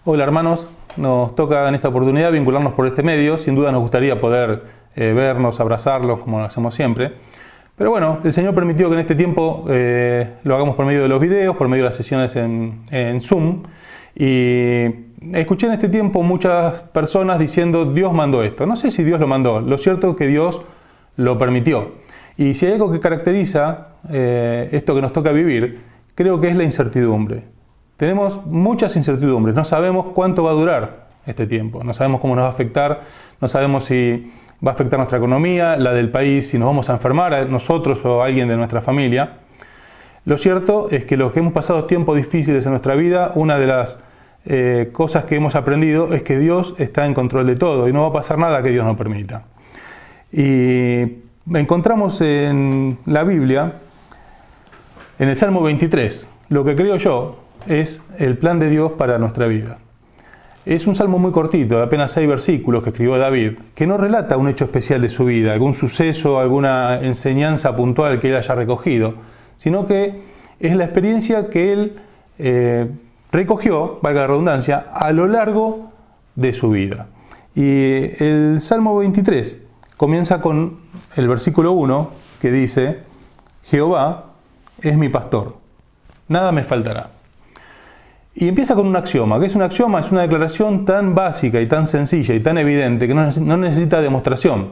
Hola hermanos, nos toca en esta oportunidad vincularnos por este medio. Sin duda nos gustaría poder vernos, abrazarlos como lo hacemos siempre. Pero bueno, el Señor permitió que en este tiempo lo hagamos por medio de los videos, por medio de las sesiones en Zoom. Y escuché en este tiempo muchas personas diciendo Dios mandó esto. No sé si Dios lo mandó, lo cierto es que Dios lo permitió. Y si hay algo que caracteriza esto que nos toca vivir, creo que es la incertidumbre. Tenemos muchas incertidumbres, no sabemos cuánto va a durar este tiempo, no sabemos cómo nos va a afectar, no sabemos si va a afectar nuestra economía, la del país, si nos vamos a enfermar nosotros o alguien de nuestra familia. Lo cierto es que los que hemos pasado tiempos difíciles en nuestra vida, una de las cosas que hemos aprendido es que Dios está en control de todo y no va a pasar nada que Dios no permita. Y encontramos en la Biblia, en el Salmo 23, lo que creo yo es el plan de Dios para nuestra vida. Es un salmo muy cortito, de apenas 6 versículos que escribió David, que no relata un hecho especial de su vida, algún suceso, alguna enseñanza puntual que él haya recogido, sino que es la experiencia que él recogió, valga la redundancia, a lo largo de su vida. Y el Salmo 23 comienza con el versículo 1 que dice: Jehová es mi pastor, nada me faltará. Y empieza con un axioma. ¿Qué es un axioma? Es una declaración tan básica y tan sencilla y tan evidente que no necesita demostración.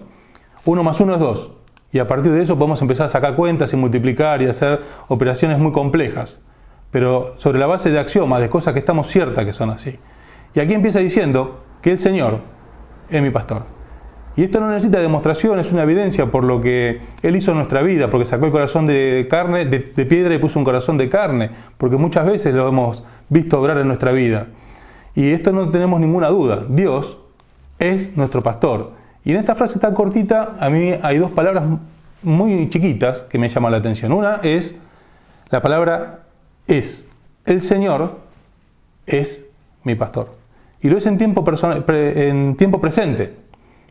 1 más 1 es 2. Y a partir de eso podemos empezar a sacar cuentas y multiplicar y hacer operaciones muy complejas. Pero sobre la base de axiomas, de cosas que estamos ciertas que son así. Y aquí empieza diciendo que el Señor es mi pastor. Y esto no necesita demostración, es una evidencia por lo que Él hizo en nuestra vida, porque sacó el corazón de carne, de piedra y puso un corazón de carne, porque muchas veces lo hemos visto obrar en nuestra vida. Y esto no tenemos ninguna duda, Dios es nuestro pastor. Y en esta frase tan cortita, a mí hay 2 palabras muy chiquitas que me llaman la atención. Una es la palabra es. El Señor es mi pastor. Y lo es en tiempo presente.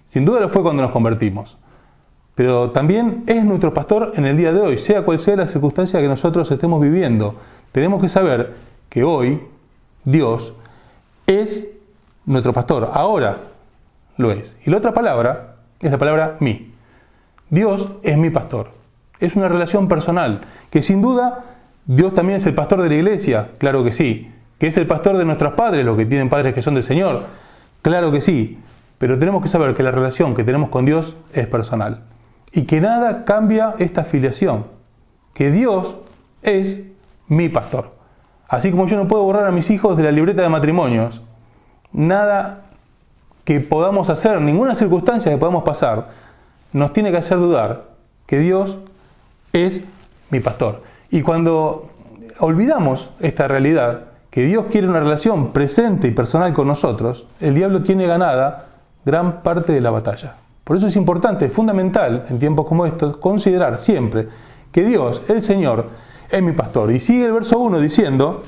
Sin duda lo fue cuando nos convertimos, pero también es nuestro pastor en el día de hoy, sea cual sea la circunstancia que nosotros estemos viviendo. Tenemos que saber que hoy Dios es nuestro pastor, ahora lo es. Y la otra palabra es la palabra mí. Dios es mi pastor. Es una relación personal, que sin duda Dios también es el pastor de la iglesia, claro que sí. Que es el pastor de nuestros padres, los que tienen padres que son del Señor, claro que sí. Pero tenemos que saber que la relación que tenemos con Dios es personal. Y que nada cambia esta filiación. Que Dios es mi pastor. Así como yo no puedo borrar a mis hijos de la libreta de matrimonios, nada que podamos hacer, ninguna circunstancia que podamos pasar, nos tiene que hacer dudar que Dios es mi pastor. Y cuando olvidamos esta realidad, que Dios quiere una relación presente y personal con nosotros, el diablo tiene ganada gran parte de la batalla. Por eso es importante, es fundamental en tiempos como estos, considerar siempre que Dios, el Señor, es mi pastor. Y sigue el verso 1 diciendo: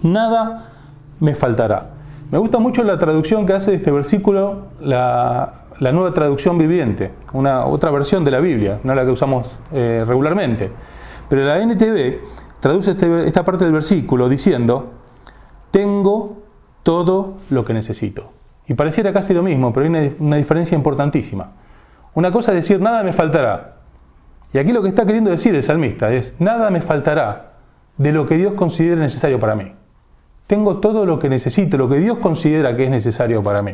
nada me faltará. Me gusta mucho la traducción que hace de este versículo la Nueva Traducción Viviente, otra versión de la Biblia, no la que usamos regularmente. Pero la NTV traduce esta parte del versículo diciendo: tengo todo lo que necesito. Y pareciera casi lo mismo, pero hay una diferencia importantísima. Una cosa es decir, nada me faltará. Y aquí lo que está queriendo decir el salmista es, nada me faltará de lo que Dios considere necesario para mí. Tengo todo lo que necesito, lo que Dios considera que es necesario para mí.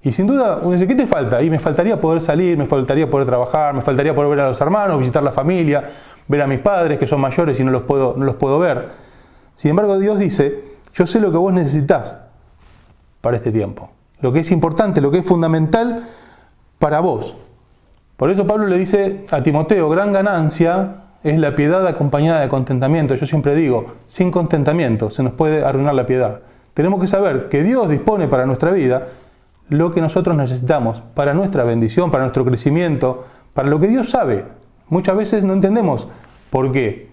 Y sin duda, uno dice, ¿qué te falta? Y me faltaría poder salir, me faltaría poder trabajar, me faltaría poder ver a los hermanos, visitar la familia, ver a mis padres que son mayores y no los puedo ver. Sin embargo, Dios dice, yo sé lo que vos necesitás para este tiempo. Lo que es importante, lo que es fundamental para vos. Por eso Pablo le dice a Timoteo, gran ganancia es la piedad acompañada de contentamiento. Yo siempre digo, sin contentamiento se nos puede arruinar la piedad. Tenemos que saber que Dios dispone para nuestra vida lo que nosotros necesitamos, para nuestra bendición, para nuestro crecimiento, para lo que Dios sabe. Muchas veces no entendemos por qué,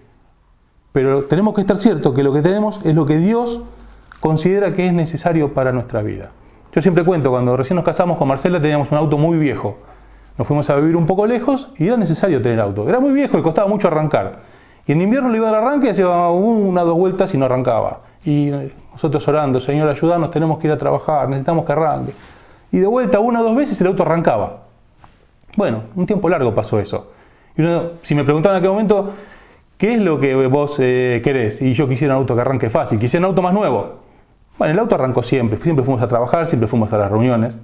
pero tenemos que estar ciertos que lo que tenemos es lo que Dios considera que es necesario para nuestra vida. Yo siempre cuento, cuando recién nos casamos con Marcela teníamos un auto muy viejo. Nos fuimos a vivir un poco lejos y era necesario tener auto. Era muy viejo y costaba mucho arrancar. Y en invierno le iba a dar arranque y hacía 1 o 2 vueltas y no arrancaba. Y nosotros orando, Señor, ayúdanos, tenemos que ir a trabajar, necesitamos que arranque. Y de vuelta 1 o 2 veces el auto arrancaba. Bueno, un tiempo largo pasó eso. Y si me preguntaban en aquel momento, ¿qué es lo que vos querés? Y yo quisiera un auto que arranque fácil, quisiera un auto más nuevo. Bueno, el auto arrancó siempre fuimos a trabajar, siempre fuimos a las reuniones.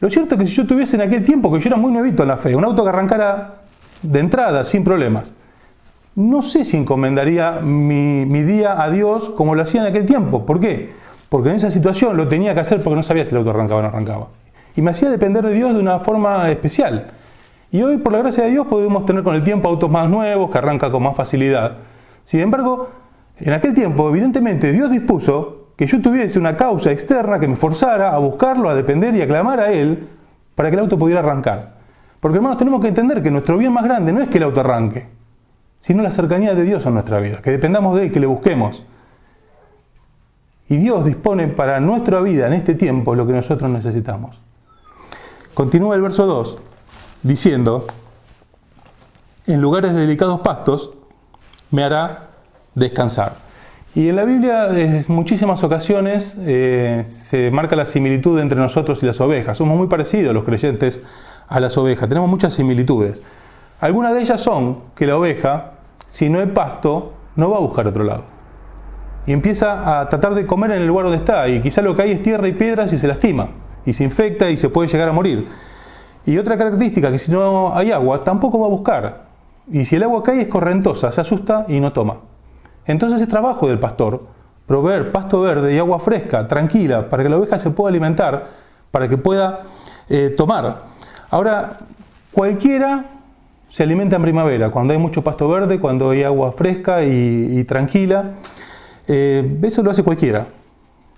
Lo cierto es que si yo tuviese en aquel tiempo, que yo era muy nuevito en la fe, un auto que arrancara de entrada, sin problemas, no sé si encomendaría mi día a Dios como lo hacía en aquel tiempo. ¿Por qué? Porque en esa situación lo tenía que hacer porque no sabía si el auto arrancaba o no arrancaba. Y me hacía depender de Dios de una forma especial. Y hoy, por la gracia de Dios, podemos tener con el tiempo autos más nuevos, que arrancan con más facilidad. Sin embargo, en aquel tiempo, evidentemente, Dios dispuso que yo tuviese una causa externa que me forzara a buscarlo, a depender y a clamar a Él para que el auto pudiera arrancar. Porque, hermanos, tenemos que entender que nuestro bien más grande no es que el auto arranque, sino la cercanía de Dios en nuestra vida, que dependamos de Él, que le busquemos. Y Dios dispone para nuestra vida en este tiempo lo que nosotros necesitamos. Continúa el verso 2, diciendo, en lugares de delicados pastos me hará descansar. Y en la Biblia, en muchísimas ocasiones, se marca la similitud entre nosotros y las ovejas. Somos muy parecidos los creyentes a las ovejas, tenemos muchas similitudes. Algunas de ellas son que la oveja, si no hay pasto, no va a buscar otro lado. Y empieza a tratar de comer en el lugar donde está, y quizá lo que hay es tierra y piedras y se lastima, y se infecta y se puede llegar a morir. Y otra característica, que si no hay agua, tampoco va a buscar. Y si el agua que hay es correntosa, se asusta y no toma. Entonces es trabajo del pastor proveer pasto verde y agua fresca, tranquila, para que la oveja se pueda alimentar, para que pueda tomar. Ahora, cualquiera se alimenta en primavera, cuando hay mucho pasto verde, cuando hay agua fresca y tranquila. Eso lo hace cualquiera.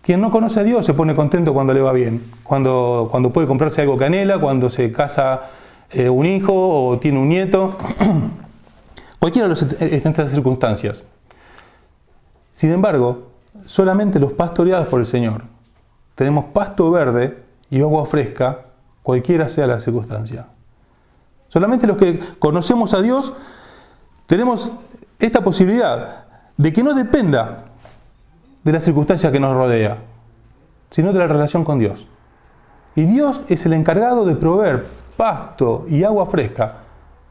Quien no conoce a Dios se pone contento cuando le va bien, cuando puede comprarse algo que anhela, cuando se casa un hijo o tiene un nieto. Cualquiera está en estas circunstancias. Sin embargo, solamente los pastoreados por el Señor tenemos pasto verde y agua fresca, cualquiera sea la circunstancia. Solamente los que conocemos a Dios tenemos esta posibilidad de que no dependa de la circunstancia que nos rodea, sino de la relación con Dios. Y Dios es el encargado de proveer pasto y agua fresca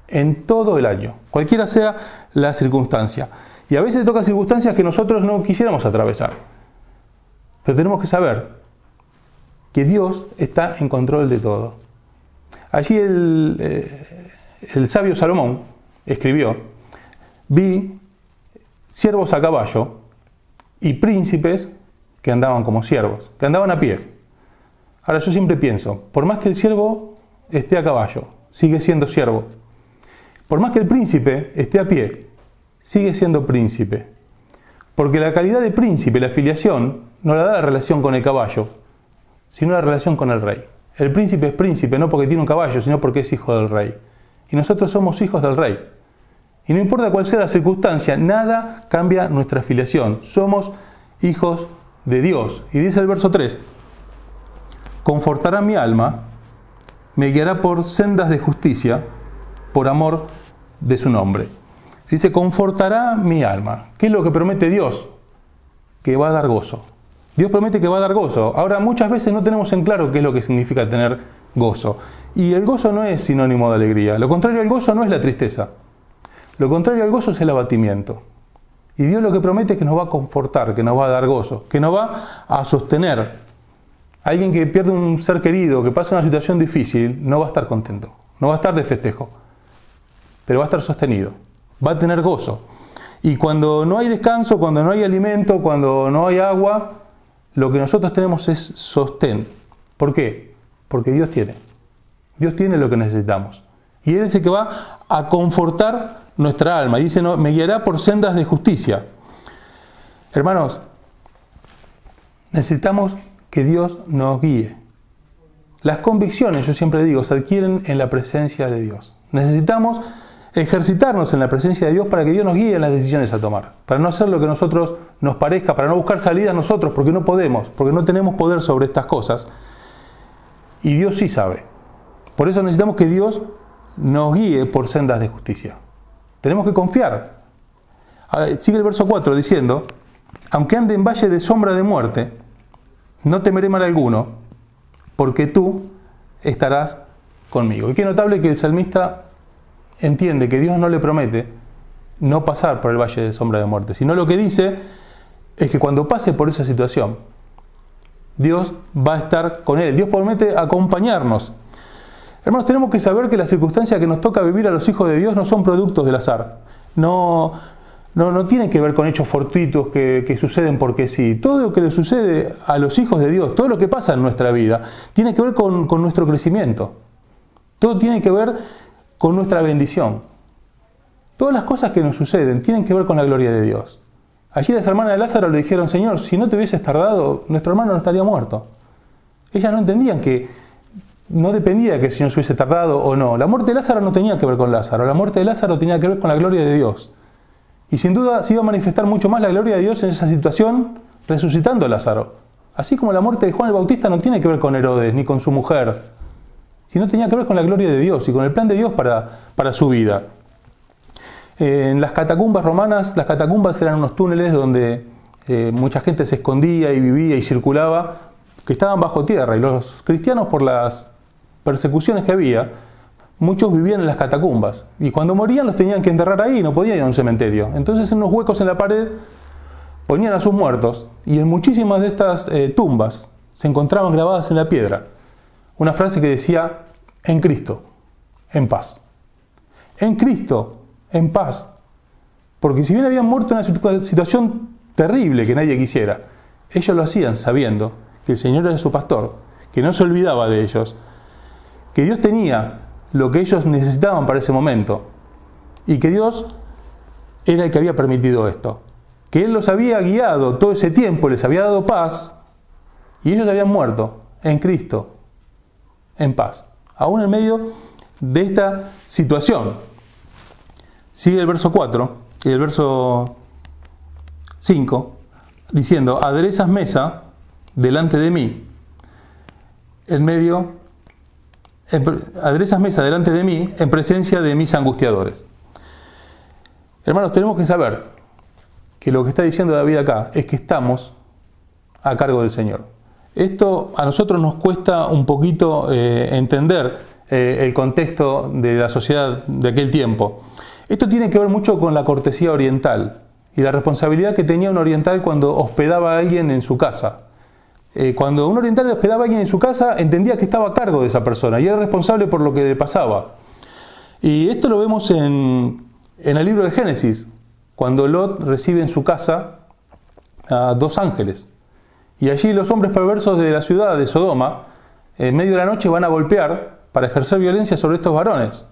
en todo el año, cualquiera sea la circunstancia. Y a veces toca circunstancias que nosotros no quisiéramos atravesar. Pero tenemos que saber que Dios está en control de todo. Allí el sabio Salomón escribió, vi siervos a caballo y príncipes que andaban como siervos, que andaban a pie. Ahora yo siempre pienso, por más que el siervo esté a caballo, sigue siendo siervo. Por más que el príncipe esté a pie, sigue siendo príncipe. Porque la calidad de príncipe, la filiación, no la da la relación con el caballo, sino la relación con el rey. El príncipe es príncipe no porque tiene un caballo, sino porque es hijo del rey. Y nosotros somos hijos del rey. Y no importa cuál sea la circunstancia, nada cambia nuestra filiación. Somos hijos de Dios. Y dice el verso 3, confortará mi alma, me guiará por sendas de justicia, por amor de su nombre. Dice, confortará mi alma. ¿Qué es lo que promete Dios? Que va a dar gozo. Dios promete que va a dar gozo. Ahora, muchas veces no tenemos en claro qué es lo que significa tener gozo. Y el gozo no es sinónimo de alegría. Lo contrario al gozo no es la tristeza. Lo contrario al gozo es el abatimiento. Y Dios lo que promete es que nos va a confortar, que nos va a dar gozo, que nos va a sostener. Alguien que pierde un ser querido, que pasa una situación difícil, no va a estar contento, no va a estar de festejo, pero va a estar sostenido, va a tener gozo. Y cuando no hay descanso, cuando no hay alimento, cuando no hay agua, lo que nosotros tenemos es sostén. ¿Por qué? Porque Dios tiene lo que necesitamos. Y Él es el que va a confortar nuestra alma. Y dice, no, me guiará por sendas de justicia. Hermanos, necesitamos que Dios nos guíe. Las convicciones, yo siempre digo, se adquieren en la presencia de Dios. Necesitamos ejercitarnos en la presencia de Dios para que Dios nos guíe en las decisiones a tomar. Para no hacer lo que a nosotros nos parezca, para no buscar salidas nosotros, porque no podemos, porque no tenemos poder sobre estas cosas. Y Dios sí sabe. Por eso necesitamos que Dios nos guíe por sendas de justicia. Tenemos que confiar. Ahora, sigue el verso 4 diciendo, aunque ande en valle de sombra de muerte, no temeré mal alguno, porque tú estarás conmigo. Y qué notable que el salmista entiende que Dios no le promete no pasar por el valle de sombra de muerte, sino lo que dice es que cuando pase por esa situación, Dios va a estar con él. Dios promete acompañarnos. Hermanos, tenemos que saber que las circunstancias que nos toca vivir a los hijos de Dios no son productos del azar. No tienen que ver con hechos fortuitos que suceden porque sí. Todo lo que le sucede a los hijos de Dios, todo lo que pasa en nuestra vida, tiene que ver con nuestro crecimiento. Todo tiene que ver con nuestra bendición. Todas las cosas que nos suceden tienen que ver con la gloria de Dios. Allí las hermanas de Lázaro le dijeron: Señor, si no te hubieses tardado, nuestro hermano no estaría muerto. Ellas no entendían que no dependía de que el Señor se hubiese tardado o no. La muerte de Lázaro no tenía que ver con Lázaro. La muerte de Lázaro tenía que ver con la gloria de Dios. Y sin duda se iba a manifestar mucho más la gloria de Dios en esa situación, resucitando a Lázaro. Así como la muerte de Juan el Bautista no tiene que ver con Herodes ni con su mujer, sino tenía que ver con la gloria de Dios y con el plan de Dios para su vida. En las catacumbas romanas, las catacumbas eran unos túneles donde mucha gente se escondía y vivía y circulaba, que estaban bajo tierra. Y los cristianos, por las persecuciones que había, muchos vivían en las catacumbas. Y cuando morían los tenían que enterrar ahí, no podían ir a un cementerio. Entonces en unos huecos en la pared ponían a sus muertos. Y en muchísimas de estas tumbas se encontraban grabadas en la piedra una frase que decía: en Cristo, en paz. En Cristo, en paz. Porque si bien habían muerto en una situación terrible que nadie quisiera, ellos lo hacían sabiendo que el Señor era su pastor, que no se olvidaba de ellos, que Dios tenía lo que ellos necesitaban para ese momento y que Dios era el que había permitido esto, que Él los había guiado todo ese tiempo, les había dado paz y ellos habían muerto en Cristo, en paz, aún en medio de esta situación. Sigue el verso 4 y el verso 5 diciendo: aderezas mesa delante de mí, aderezas mesa delante de mí en presencia de mis angustiadores. Hermanos, tenemos que saber que lo que está diciendo David acá es que estamos a cargo del Señor. Esto a nosotros nos cuesta un poquito entender el contexto de la sociedad de aquel tiempo. Esto tiene que ver mucho con la cortesía oriental y la responsabilidad que tenía un oriental cuando hospedaba a alguien en su casa. Cuando un oriental hospedaba a alguien en su casa, entendía que estaba a cargo de esa persona y era responsable por lo que le pasaba. Y esto lo vemos en el libro de Génesis, cuando Lot recibe en su casa a 2 ángeles. Y allí los hombres perversos de la ciudad de Sodoma, en medio de la noche, van a golpear para ejercer violencia sobre estos varones.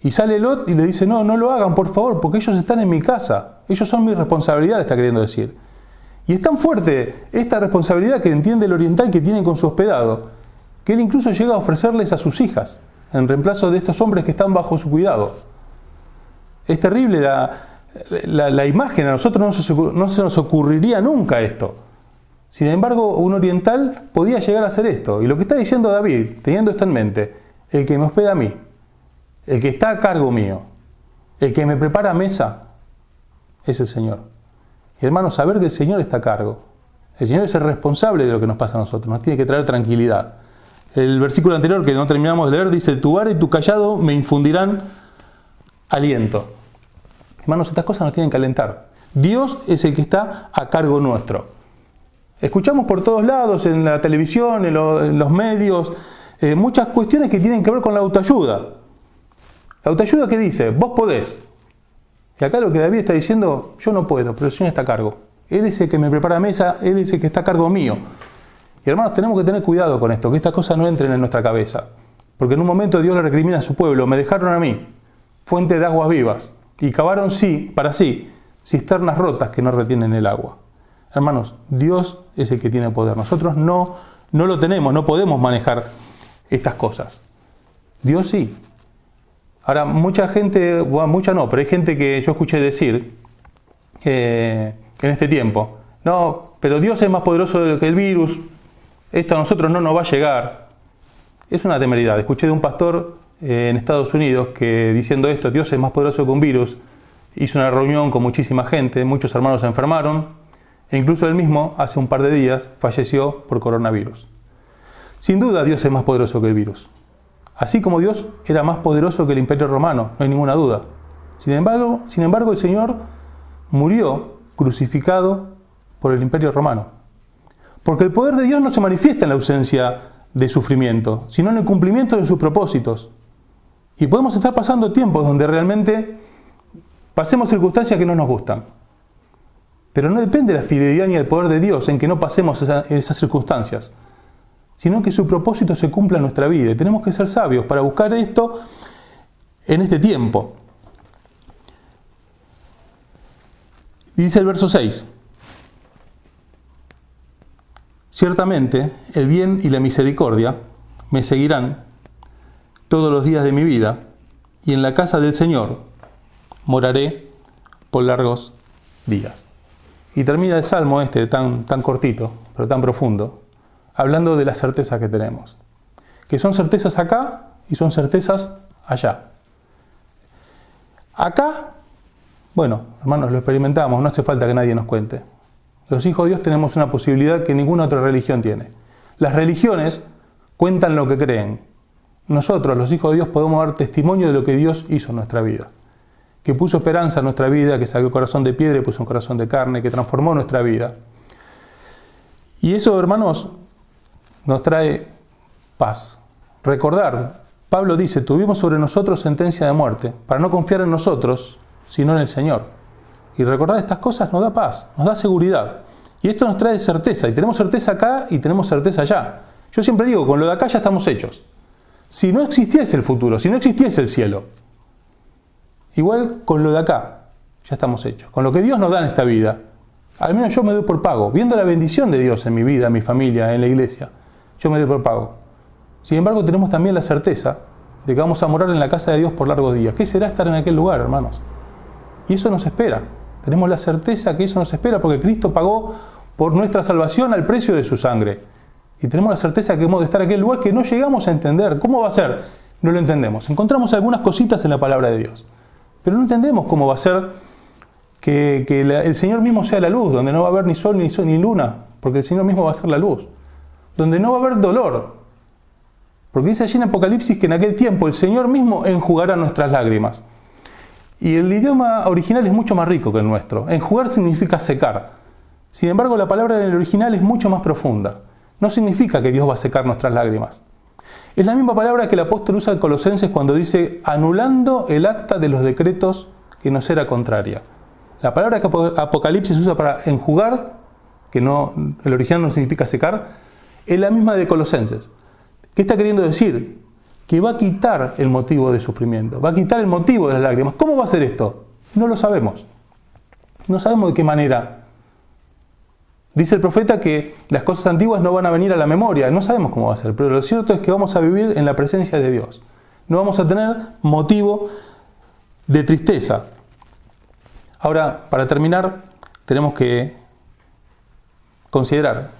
Y sale Lot y le dice: no lo hagan, por favor, porque ellos están en mi casa. Ellos son mi responsabilidad, le está queriendo decir. Y es tan fuerte esta responsabilidad que entiende el oriental que tiene con su hospedado, que él incluso llega a ofrecerles a sus hijas, en reemplazo de estos hombres que están bajo su cuidado. Es terrible la imagen, a nosotros no se nos ocurriría nunca esto. Sin embargo, un oriental podía llegar a hacer esto. Y lo que está diciendo David, teniendo esto en mente: el que me hospeda a mí, el que está a cargo mío, el que me prepara mesa, es el Señor. Y hermanos, saber que el Señor está a cargo. El Señor es el responsable de lo que nos pasa a nosotros, nos tiene que traer tranquilidad. El versículo anterior que no terminamos de leer dice: tu vara y tu cayado me infundirán aliento. Hermanos, estas cosas nos tienen que alentar. Dios es el que está a cargo nuestro. Escuchamos por todos lados, en la televisión, en los medios, muchas cuestiones que tienen que ver con la autoayuda. La autoayuda que dice: vos podés. Y acá lo que David está diciendo: yo no puedo, pero el Señor está a cargo. Él es el que me prepara mesa, Él es el que está a cargo mío. Y hermanos, tenemos que tener cuidado con esto, que estas cosas no entren en nuestra cabeza. Porque en un momento Dios le recrimina a su pueblo: me dejaron a mí, fuente de aguas vivas, y cavaron para sí cisternas rotas que no retienen el agua. Hermanos, Dios es el que tiene poder. Nosotros no lo tenemos, no podemos manejar estas cosas. Dios sí. Ahora, mucha gente, bueno, mucha no, pero hay gente que yo escuché decir en este tiempo: no, pero Dios es más poderoso que el virus, esto a nosotros no nos va a llegar. Es una temeridad. Escuché de un pastor en Estados Unidos que, diciendo esto, Dios es más poderoso que un virus, hizo una reunión con muchísima gente, muchos hermanos se enfermaron, E incluso él mismo, hace un par de días, falleció por coronavirus. Sin duda, Dios es más poderoso que el virus. Así como Dios era más poderoso que el Imperio Romano, no hay ninguna duda. Sin embargo, el Señor murió crucificado por el Imperio Romano. Porque el poder de Dios no se manifiesta en la ausencia de sufrimiento, sino en el cumplimiento de sus propósitos. Y podemos estar pasando tiempos donde realmente pasemos circunstancias que no nos gustan. Pero no depende de la fidelidad ni el poder de Dios en que no pasemos esas circunstancias, sino que su propósito se cumpla en nuestra vida. Y tenemos que ser sabios para buscar esto en este tiempo. Y dice el verso 6. Ciertamente, el bien y la misericordia me seguirán todos los días de mi vida, y en la casa del Señor moraré por largos días. Y termina el salmo tan cortito, pero tan profundo, hablando de las certezas que tenemos. Que son certezas acá y son certezas allá. Acá, bueno, hermanos, lo experimentamos, no hace falta que nadie nos cuente. Los hijos de Dios tenemos una posibilidad que ninguna otra religión tiene. Las religiones cuentan lo que creen. Nosotros, los hijos de Dios, podemos dar testimonio de lo que Dios hizo en nuestra vida. Que puso esperanza en nuestra vida, que sacó el corazón de piedra y puso un corazón de carne, que transformó nuestra vida. Y eso, hermanos, nos trae paz. Recordar, Pablo dice, tuvimos sobre nosotros sentencia de muerte, para no confiar en nosotros, sino en el Señor. Y recordar estas cosas nos da paz, nos da seguridad. Y esto nos trae certeza, y tenemos certeza acá y tenemos certeza allá. Yo siempre digo, con lo de acá ya estamos hechos. Si no existiese el futuro, si no existiese el cielo, igual con lo de acá ya estamos hechos. Con lo que Dios nos da en esta vida, al menos yo me doy por pago. Viendo la bendición de Dios en mi vida, en mi familia, en la iglesia, yo me doy por pago. Sin embargo, tenemos también la certeza de que vamos a morar en la casa de Dios por largos días. ¿Qué será estar en aquel lugar, hermanos? Y eso nos espera. Tenemos la certeza que eso nos espera porque Cristo pagó por nuestra salvación al precio de su sangre. Y tenemos la certeza que hemos de estar en aquel lugar que no llegamos a entender. ¿Cómo va a ser? No lo entendemos. Encontramos algunas cositas en la palabra de Dios. Pero no entendemos cómo va a ser que el Señor mismo sea la luz, donde no va a haber ni sol ni luna, porque el Señor mismo va a ser la luz. Donde no va a haber dolor, porque dice allí en Apocalipsis que en aquel tiempo el Señor mismo enjugará nuestras lágrimas. Y el idioma original es mucho más rico que el nuestro. Enjugar significa secar. Sin embargo, la palabra en el original es mucho más profunda. No significa que Dios va a secar nuestras lágrimas. Es la misma palabra que el apóstol usa en Colosenses cuando dice anulando el acta de los decretos que nos era contraria. La palabra que Apocalipsis usa para enjugar, que no, el original no significa secar, es la misma de Colosenses. ¿Qué está queriendo decir? Que va a quitar el motivo de sufrimiento, va a quitar el motivo de las lágrimas. ¿Cómo va a hacer esto? No lo sabemos. No sabemos de qué manera. Dice el profeta que las cosas antiguas no van a venir a la memoria. No sabemos cómo va a ser, pero lo cierto es que vamos a vivir en la presencia de Dios. No vamos a tener motivo de tristeza. Ahora, para terminar, tenemos que considerar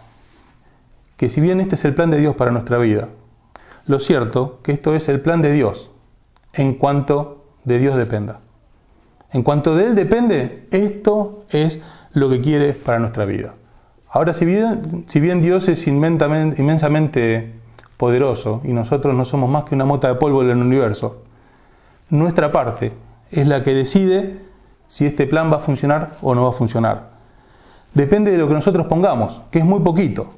que si bien este es el plan de Dios para nuestra vida, lo cierto que esto es el plan de Dios en cuanto de Dios dependa. En cuanto de Él depende, esto es lo que quiere para nuestra vida. Ahora, si bien Dios es inmensamente poderoso y nosotros no somos más que una mota de polvo en el universo, nuestra parte es la que decide si este plan va a funcionar o no va a funcionar. Depende de lo que nosotros pongamos, que es muy poquito,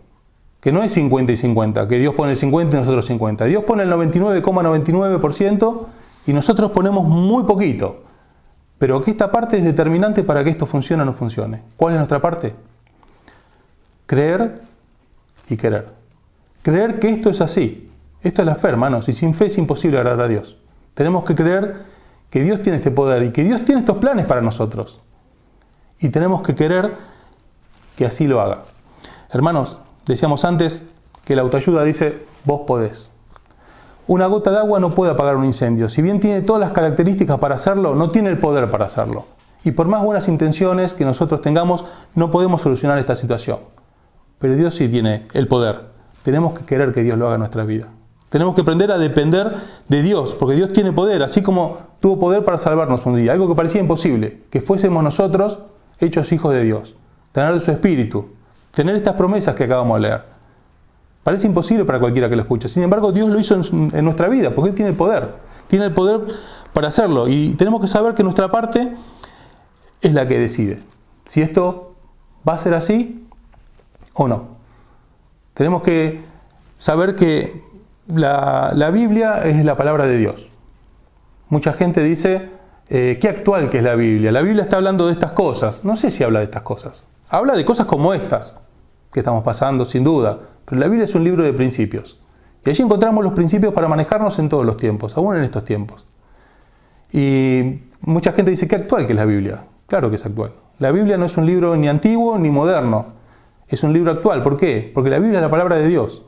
que no es 50 y 50, que Dios pone el 50 y nosotros 50. Dios pone el 99,99% y nosotros ponemos muy poquito. Pero que esta parte es determinante para que esto funcione o no funcione. ¿Cuál es nuestra parte? Creer y querer. Creer que esto es así. Esto es la fe, hermanos, y sin fe es imposible agradar a Dios. Tenemos que creer que Dios tiene este poder y que Dios tiene estos planes para nosotros. Y tenemos que querer que así lo haga. Hermanos, decíamos antes que la autoayuda dice, vos podés. Una gota de agua no puede apagar un incendio. Si bien tiene todas las características para hacerlo, no tiene el poder para hacerlo. Y por más buenas intenciones que nosotros tengamos, no podemos solucionar esta situación. Pero Dios sí tiene el poder. Tenemos que querer que Dios lo haga en nuestra vida. Tenemos que aprender a depender de Dios, porque Dios tiene poder, así como tuvo poder para salvarnos un día. Algo que parecía imposible, que fuésemos nosotros hechos hijos de Dios. tener de su espíritu, tener estas promesas que acabamos de leer. Parece imposible para cualquiera que lo escuche. Sin embargo, Dios lo hizo en nuestra vida, porque Él tiene el poder. Tiene el poder para hacerlo. Y tenemos que saber que nuestra parte es la que decide si esto va a ser así o no. Tenemos que saber que la Biblia es la palabra de Dios. Mucha gente dice, qué actual que es la Biblia. La Biblia está hablando de estas cosas. No sé si habla de estas cosas. Habla de cosas como estas que estamos pasando, sin duda. Pero la Biblia es un libro de principios. Y allí encontramos los principios para manejarnos en todos los tiempos, aún en estos tiempos. Y mucha gente dice, qué actual que es la Biblia. Claro que es actual. La Biblia no es un libro ni antiguo ni moderno. Es un libro actual. ¿Por qué? Porque la Biblia es la palabra de Dios.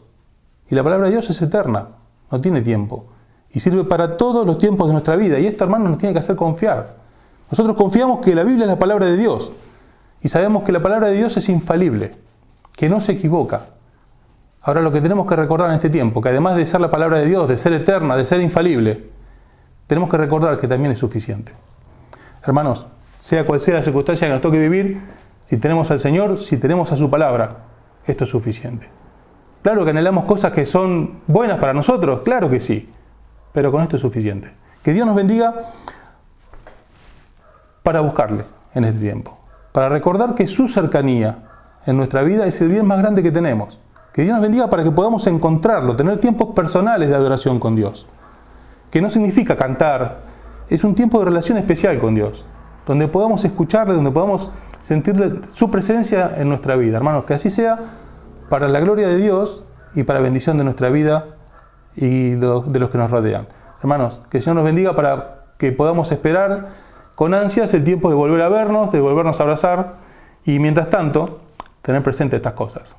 Y la palabra de Dios es eterna. No tiene tiempo. Y sirve para todos los tiempos de nuestra vida. Y esto, hermanos, nos tiene que hacer confiar. Nosotros confiamos que la Biblia es la palabra de Dios. Y sabemos que la palabra de Dios es infalible. Que no se equivoca. Ahora lo que tenemos que recordar en este tiempo, que además de ser la palabra de Dios, de ser eterna, de ser infalible, tenemos que recordar que también es suficiente. Hermanos, sea cual sea la circunstancia que nos toque vivir, si tenemos al Señor, si tenemos a su palabra, esto es suficiente. Claro que anhelamos cosas que son buenas para nosotros, claro que sí, pero con esto es suficiente. Que Dios nos bendiga para buscarle en este tiempo, para recordar que su cercanía en nuestra vida es el bien más grande que tenemos. Que Dios nos bendiga para que podamos encontrarlo, tener tiempos personales de adoración con Dios. Que no significa cantar, es un tiempo de relación especial con Dios, donde podamos escucharle, donde podamos sentir su presencia en nuestra vida. Hermanos, que así sea para la gloria de Dios y para bendición de nuestra vida y de los que nos rodean. Hermanos, que el Señor nos bendiga para que podamos esperar con ansias el tiempo de volver a vernos, de volvernos a abrazar y mientras tanto tener presente estas cosas.